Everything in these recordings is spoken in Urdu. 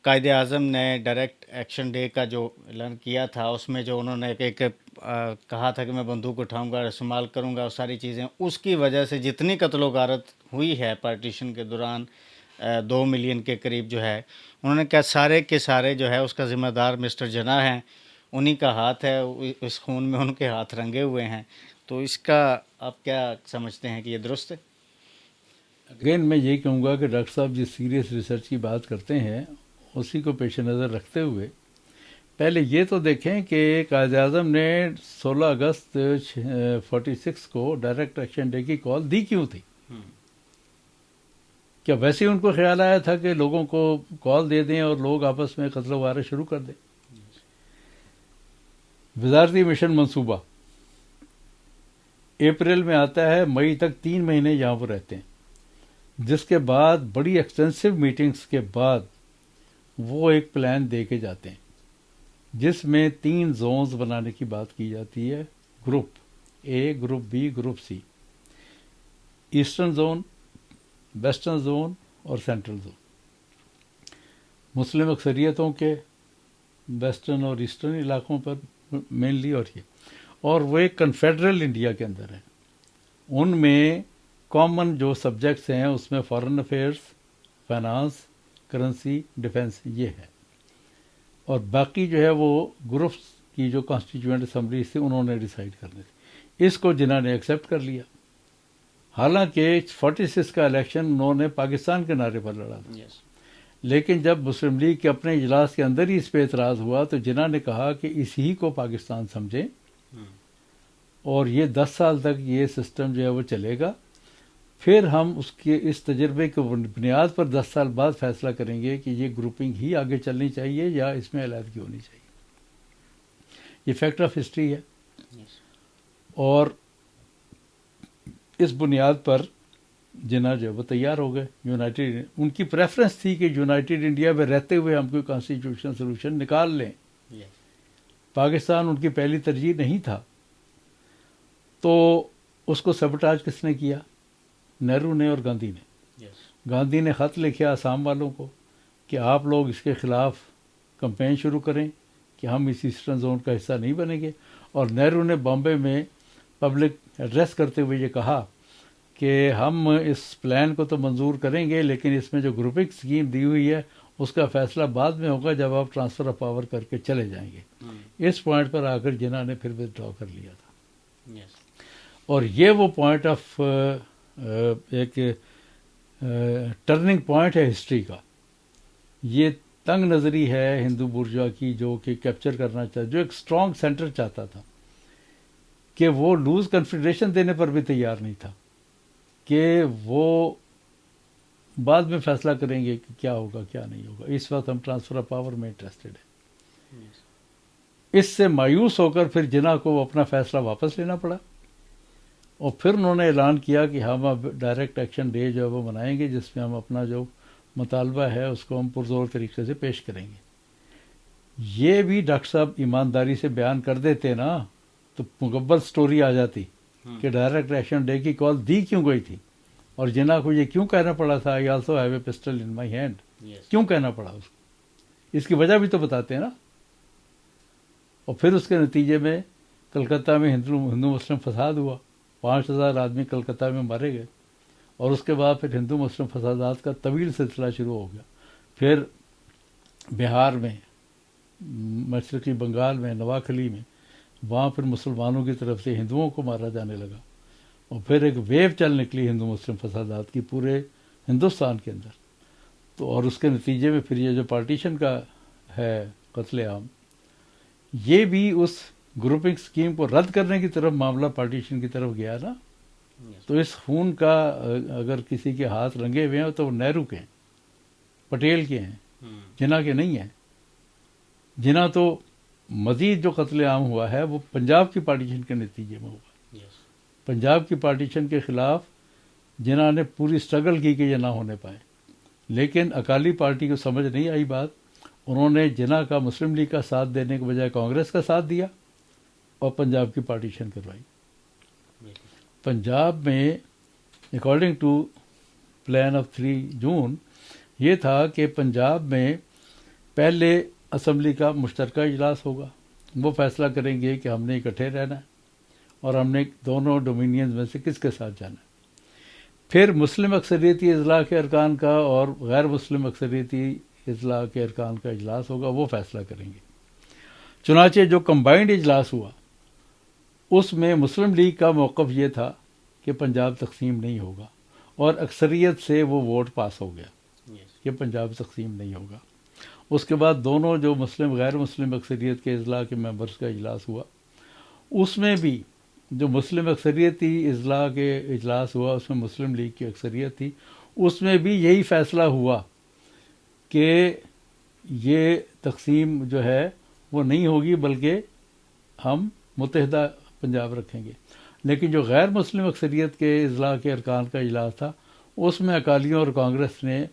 قائد اعظم نے ڈائریکٹ ایکشن ڈے کا جو اعلان کیا تھا، اس میں جو انہوں نے ایک کہا تھا کہ میں بندوق اٹھاؤں گا، استعمال کروں گا، اور ساری چیزیں، اس کی وجہ سے جتنی قتل و غارت ہوئی ہے پارٹیشن کے دوران، 2 ملین کے قریب جو ہے، انہوں نے کہا سارے کے سارے جو ہے اس کا ذمہ دار مسٹر جناح ہیں، انہی کا ہاتھ ہے، اس خون میں ان کے ہاتھ رنگے ہوئے ہیں. تو اس کا آپ کیا سمجھتے ہیں کہ یہ درست ہے؟ اگین میں یہ کہوں گا کہ ڈاکٹر صاحب جس سیریس ریسرچ کی بات کرتے ہیں اسی کو پیش نظر رکھتے ہوئے پہلے یہ تو دیکھیں کہ قائد اعظم نے 16 اگست 46 کو ڈائریکٹ ایکشن ڈے کی کال دی کیوں تھی؟ کیا ویسے ہی ان کو خیال آیا تھا کہ لوگوں کو کال دے دیں اور لوگ آپس میں قتل و غارت شروع کر دیں؟ وزارتی مشن منصوبہ اپریل میں آتا ہے، مئی تک 3 مہینے یہاں پر رہتے ہیں، جس کے بعد بڑی ایکسٹینسو میٹنگز کے بعد وہ ایک پلان دے کے جاتے ہیں جس میں 3 زونز بنانے کی بات کی جاتی ہے، group A, group B, group C, eastern zone, western zone اور سینٹرل زون. مسلم اکثریتوں کے ویسٹرن اور ایسٹرن علاقوں پر مینلی، اور وہ ایک کنفیڈرل انڈیا کے اندر ہے. ان میں کامن جو سبجیکٹس ہیں اس میں foreign affairs, finance, currency, defence یہ ہے، اور باقی جو ہے وہ گروپس کی جو کانسٹیٹیوئنٹ اسمبلیز تھی انہوں نے ڈیسائیڈ کرنے تھے. اس کو جنہوں نے ایکسیپٹ کر لیا، حالانکہ 46 کا الیکشن انہوں نے پاکستان کے نعرے پر لڑا تھا. لیکن جب مسلم لیگ کے اپنے اجلاس کے اندر ہی اس پہ اعتراض ہوا تو جنہوں نے کہا کہ اسی کو پاکستان سمجھیں اور یہ 10 سال تک یہ سسٹم جو ہے وہ چلے گا، پھر ہم اس تجربے کے بنیاد پر 10 سال بعد فیصلہ کریں گے کہ یہ گروپنگ ہی آگے چلنی چاہیے یا اس میں علیحدگی ہونی چاہیے. یہ فیکٹ آف ہسٹری ہے. اور اس بنیاد پر جناح جو وہ تیار ہو گئے. یونائٹڈ، ان کی پریفرنس تھی کہ یونائٹڈ انڈیا میں رہتے ہوئے ہم کوئی کانسٹیٹیوشنل سولوشن نکال لیں. پاکستان ان کی پہلی ترجیح نہیں تھا. تو اس کو سبٹاج کس نے کیا؟ نہرو نے اور گاندھی نے. گاندھی نے خط لکھا آسام والوں کو کہ آپ لوگ اس کے خلاف کمپین شروع کریں کہ ہم اس ایسٹرن زون کا حصہ نہیں بنیں گے. اور نہرو نے بامبے میں پبلک ایڈریس کرتے ہوئے یہ کہا کہ ہم اس پلان کو تو منظور کریں گے لیکن اس میں جو گروپنگ اسکیم دی ہوئی ہے اس کا فیصلہ بعد میں ہوگا جب آپ ٹرانسفر آف پاور کر کے چلے جائیں گے. اس پوائنٹ پر آ کر جناح نے پھر ودرا کر لیا تھا. اور یہ وہ پوائنٹ آف ایک ٹرننگ پوائنٹ ہے ہسٹری کا. یہ تنگ نظری ہے ہندو بورژوا کی جو کہ کیپچر کرنا چاہتا، جو ایک اسٹرانگ سینٹر چاہتا تھا، کہ وہ لوز کنفیڈریشن دینے پر بھی تیار نہیں تھا کہ وہ بعد میں فیصلہ کریں گے کہ کیا ہوگا کیا نہیں ہوگا. اس وقت ہم ٹرانسفر آف پاور میں انٹرسٹڈ ہیں. اس سے مایوس ہو کر پھر جناح کو اپنا فیصلہ واپس لینا پڑا، اور پھر انہوں نے اعلان کیا کہ ہم اب ڈائریکٹ ایکشن ڈے جو ہے وہ منائیں گے جس میں ہم اپنا جو مطالبہ ہے اس کو ہم پرزور طریقے سے پیش کریں گے. یہ بھی ڈاکٹر صاحب ایمانداری سے بیان کر دیتے نا تو مکمل سٹوری آ جاتی کہ ڈائریکٹ ایکشن ڈے کی کال دی کیوں گئی تھی اور جناح کو یہ کیوں کہنا پڑا تھا I also have a pistol in my hand. کیوں کہنا پڑا اس کو؟ اس کی وجہ بھی تو بتاتے ہیں نا. اور پھر اس کے نتیجے میں کلکتہ میں ہندو مسلم فساد ہوا، 5000 آدمی کلکتہ میں مارے گئے، اور اس کے بعد پھر ہندو مسلم فسادات کا طویل سلسلہ شروع ہو گیا. پھر بہار میں، مشرقی بنگال میں، نواکھلی میں، وہاں پھر مسلمانوں کی طرف سے ہندوؤں کو مارا جانے لگا، اور پھر ایک ویو چل نکلی ہندو مسلم فسادات کی پورے ہندوستان کے اندر. تو اور اس کے نتیجے میں پھر یہ جو پارٹیشن کا ہے قتل عام، یہ بھی اس گروپنگ اسکیم کو رد کرنے کی طرف معاملہ پارٹیشن کی طرف گیا نا. تو اس خون کا اگر کسی کے ہاتھ رنگے ہوئے ہیں تو وہ نہرو کے ہیں، پٹیل کے ہیں، جناح کے نہیں ہیں. جناح تو مزید جو قتل عام ہوا ہے وہ پنجاب کی پارٹیشن کے نتیجے میں ہوا. پنجاب کی پارٹیشن کے خلاف جناح نے پوری اسٹرگل کی کہ یہ نہ ہونے پائے، لیکن اکالی پارٹی کو سمجھ نہیں آئی بات. انہوں نے جناح کا مسلم لیگ کا ساتھ دینے کے بجائے کانگریس کا ساتھ دیا اور پنجاب کی پارٹیشن کروائی. پنجاب میں اکارڈنگ ٹو پلان آف 3 جون یہ تھا کہ پنجاب میں پہلے اسمبلی کا مشترکہ اجلاس ہوگا، وہ فیصلہ کریں گے کہ ہم نے اکٹھے رہنا ہے اور ہم نے دونوں ڈومینینز میں سے کس کے ساتھ جانا ہے۔ پھر مسلم اکثریتی اضلاع کے ارکان کا اور غیر مسلم اکثریتی اضلاع کے ارکان کا اجلاس ہوگا، وہ فیصلہ کریں گے۔ چنانچہ جو کمبائنڈ اجلاس ہوا اس میں مسلم لیگ کا موقف یہ تھا کہ پنجاب تقسیم نہیں ہوگا، اور اکثریت سے وہ ووٹ پاس ہو گیا کہ پنجاب تقسیم نہیں ہوگا۔ اس کے بعد دونوں جو مسلم غیر مسلم اکثریت کے اضلاع کے ممبرز کا اجلاس ہوا، اس میں بھی جو مسلم اکثریتی اضلاع کے اجلاس ہوا اس میں مسلم لیگ کی اکثریت تھی، اس میں بھی یہی فیصلہ ہوا کہ یہ تقسیم جو ہے وہ نہیں ہوگی، بلکہ ہم متحدہ پنجاب رکھیں گے۔ لیکن جو غیر مسلم اکثریت کے اضلاع کے ارکان کا اجلاس تھا اس میں اکالیوں اور کانگریس نے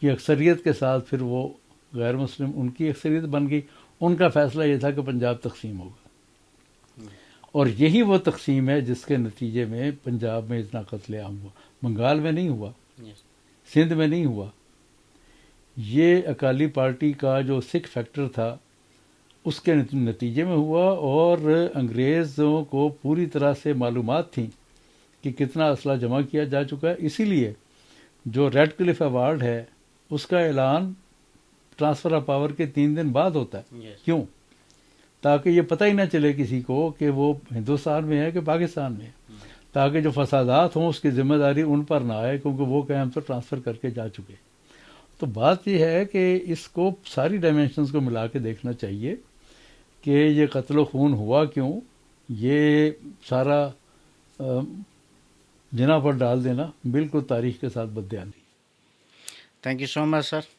کی اکثریت کے ساتھ پھر وہ غیر مسلم ان کی اکثریت بن گئی، ان کا فیصلہ یہ تھا کہ پنجاب تقسیم ہوگا، اور یہی وہ تقسیم ہے جس کے نتیجے میں پنجاب میں اتنا قتل عام ہوا۔ بنگال میں نہیں ہوا، سندھ میں نہیں ہوا، یہ اکالی پارٹی کا جو سکھ فیکٹر تھا اس کے نتیجے میں ہوا، اور انگریزوں کو پوری طرح سے معلومات تھیں کہ کتنا اسلحہ جمع کیا جا چکا ہے۔ اسی لیے جو ریڈ کلف ایوارڈ ہے اس کا اعلان ٹرانسفر آف پاور کے 3 دن بعد ہوتا ہے۔ کیوں؟ تاکہ یہ پتہ ہی نہ چلے کسی کو کہ وہ ہندوستان میں ہے کہ پاکستان میں ہے، تاکہ جو فسادات ہوں اس کی ذمہ داری ان پر نہ آئے، کیونکہ وہ کہ ہم تو ٹرانسفر کر کے جا چکے۔ تو بات یہ ہے کہ اس کو ساری ڈائمینشنز کو ملا کے دیکھنا چاہیے کہ یہ قتل و خون ہوا کیوں، یہ سارا جنا پر ڈال دینا بالکل تاریخ کے ساتھ بددیانی۔ Thank you so much sir.